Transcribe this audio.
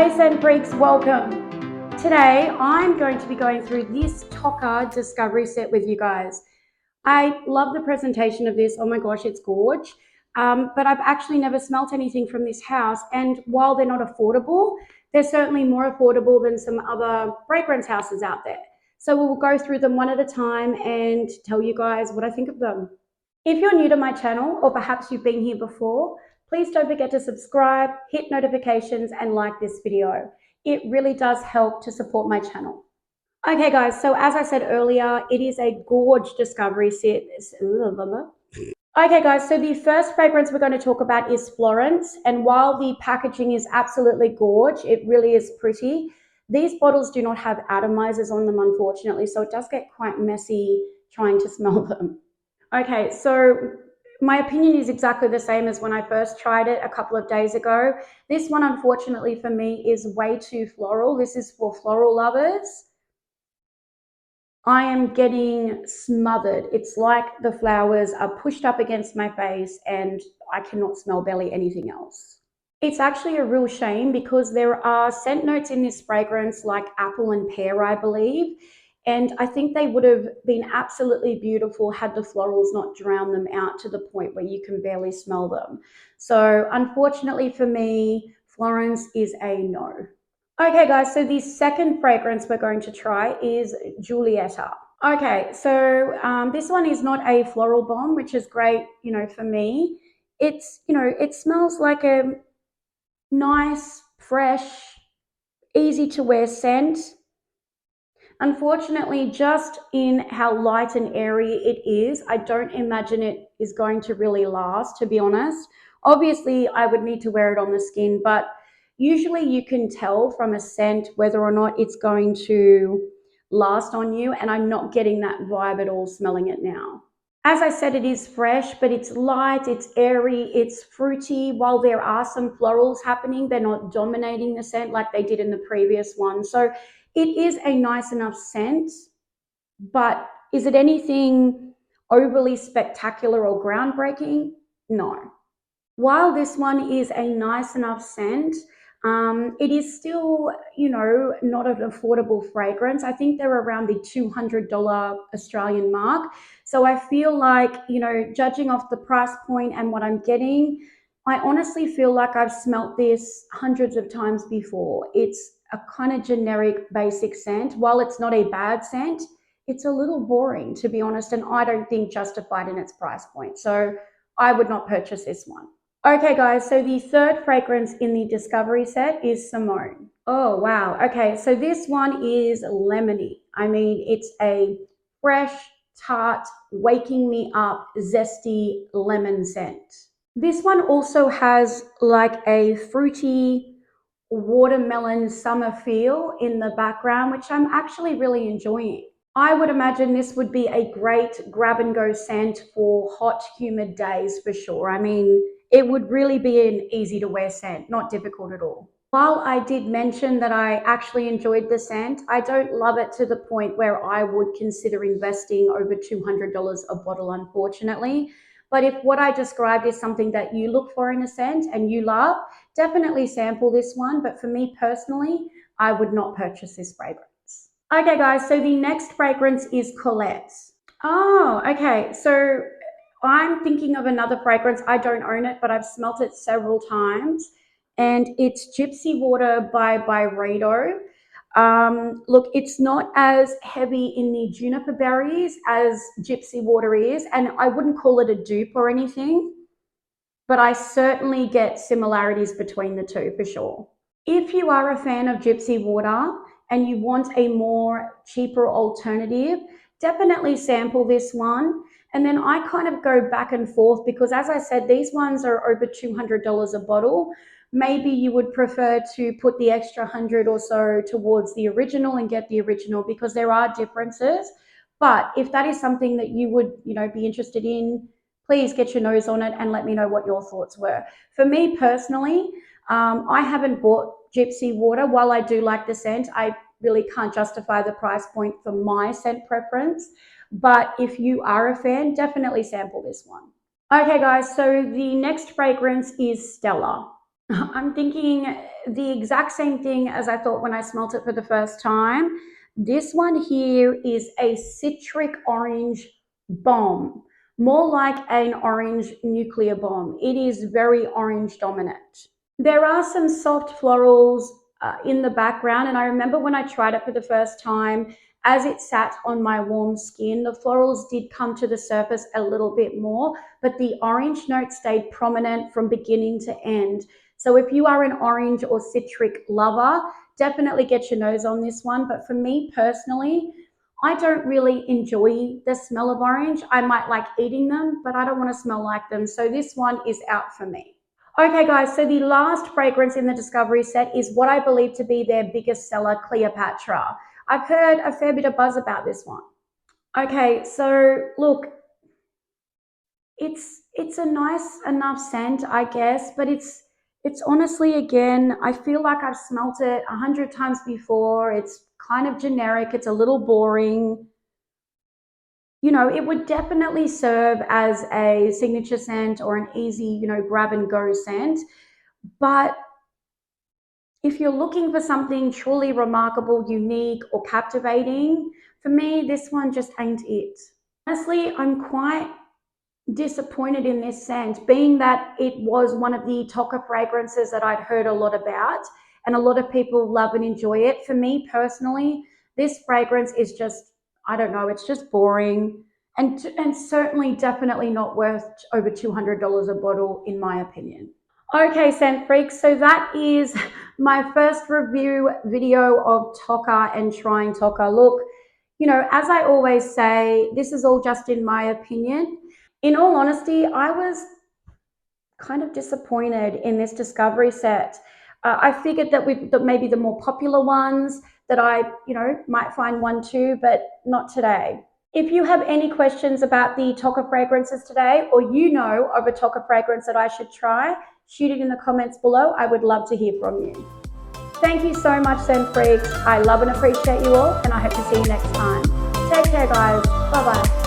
Hey scent freaks, welcome. Today I'm going to be going through this Tocca discovery set with you guys. I love the presentation of this. Oh my gosh, it's gorge. But I've actually never smelt anything from this house, and while they're not affordable, they're certainly more affordable than some other fragrance houses out there. So we'll go through them one at a time and tell you guys what I think of them. If you're new to my channel, or perhaps you've been here before, please don't forget to subscribe, hit notifications, and like this video. It really does help to support my channel. Okay guys, so as I said earlier, it is a gorge discovery set. Okay guys, so the first fragrance we're going to talk about is Florence, and while the packaging is absolutely gorge, it really is pretty. These bottles do not have atomizers on them, unfortunately, so it does get quite messy trying to smell them. Okay, so my opinion is exactly the same as when I first tried it a couple of days ago. This one, unfortunately for me, is way too floral. This is for floral lovers. I am getting smothered. It's like the flowers are pushed up against my face and I cannot smell barely anything else. It's actually a real shame because there are scent notes in this fragrance like apple and pear, I believe. And I think they would have been absolutely beautiful had the florals not drowned them out to the point where you can barely smell them. So unfortunately for me, Florence is a no. Okay guys, so the second fragrance we're going to try is Julietta. Okay, so this one is not a floral bomb, which is great, for me. It's, it smells like a nice, fresh, easy to wear scent. Unfortunately, just in how light and airy it is, I don't imagine it is going to really last, to be honest. Obviously, I would need to wear it on the skin, but usually you can tell from a scent whether or not it's going to last on you, and I'm not getting that vibe at all smelling it now. As I said, it is fresh, but it's light, it's airy, it's fruity. While there are some florals happening, they're not dominating the scent like they did in the previous one. So it is a nice enough scent, but is it anything overly spectacular or groundbreaking? No. While this one is a nice enough scent, it is still, not an affordable fragrance. I think they're around the $200 Australian mark. So I feel like, judging off the price point and what I'm getting, I honestly feel like I've smelt this hundreds of times before. It's a kind of generic basic scent. While it's not a bad scent, it's a little boring, to be honest, and I don't think justified in its price point. So I would not purchase this one. Okay guys, so the third fragrance in the discovery set is Simone. Oh wow, okay, so this one is lemony. I mean, it's a fresh, tart, waking me up, zesty lemon scent. This one also has like a fruity watermelon summer feel in the background, which I'm actually really enjoying. I would imagine this would be a great grab and go scent for hot, humid days for sure. I mean, it would really be an easy to wear scent, not difficult at all. While I did mention that I actually enjoyed the scent, I don't love it to the point where I would consider investing over $200 a bottle, unfortunately. But if what I described is something that you look for in a scent and you love, definitely sample this one. But for me personally, I would not purchase this fragrance. Okay guys, so the next fragrance is Colette. Oh, okay. So I'm thinking of another fragrance. I don't own it, but I've smelt it several times. And it's Gypsy Water by Byredo. Look, it's not as heavy in the juniper berries as Gypsy Water is. And I wouldn't call it a dupe or anything, but I certainly get similarities between the two for sure. If you are a fan of Gypsy Water and you want a more cheaper alternative, definitely sample this one. And then I kind of go back and forth because, as I said, these ones are over $200 a bottle. Maybe you would prefer to put the extra 100 or so towards the original and get the original because there are differences. But if that is something that you would, be interested in, please get your nose on it and let me know what your thoughts were. For me personally, I haven't bought Gypsy Water. While I do like the scent, I really can't justify the price point for my scent preference. But if you are a fan, definitely sample this one. Okay guys, so the next fragrance is Stella. I'm thinking the exact same thing as I thought when I smelt it for the first time. This one here is a citric orange bomb, more like an orange nuclear bomb. It is very orange dominant. There are some soft florals in the background, and I remember when I tried it for the first time, as it sat on my warm skin, the florals did come to the surface a little bit more, but the orange note stayed prominent from beginning to end. So if you are an orange or citric lover, definitely get your nose on this one. But for me personally, I don't really enjoy the smell of orange. I might like eating them, but I don't want to smell like them. So this one is out for me. Okay, guys, so the last fragrance in the Discovery set is what I believe to be their biggest seller, Cleopatra. I've heard a fair bit of buzz about this one. Okay, so look, it's a nice enough scent, I guess, but it's honestly, again, I feel like I've smelt it 100 times before. It's kind of generic. It's a little boring. You know, it would definitely serve as a signature scent or an easy, grab and go scent. But if you're looking for something truly remarkable, unique, or captivating, for me, this one just ain't it. Honestly, I'm quite disappointed in this scent, being that it was one of the Tocca fragrances that I'd heard a lot about, and a lot of people love and enjoy it. For me personally, this fragrance is just, I don't know, it's just boring, and certainly definitely not worth over $200 a bottle, in my opinion. Okay, scent freaks, so that is my first review video of Tocca and trying Tocca. Look, as I always say, this is all just in my opinion. In all honesty, I was kind of disappointed in this Discovery set. I figured that maybe the more popular ones that I, might find one too, but not today. If you have any questions about the Tocca fragrances today, or of a Tocca fragrance that I should try, shoot it in the comments below. I would love to hear from you. Thank you so much, scent freaks. I love and appreciate you all, and I hope to see you next time. Take care, guys. Bye-bye.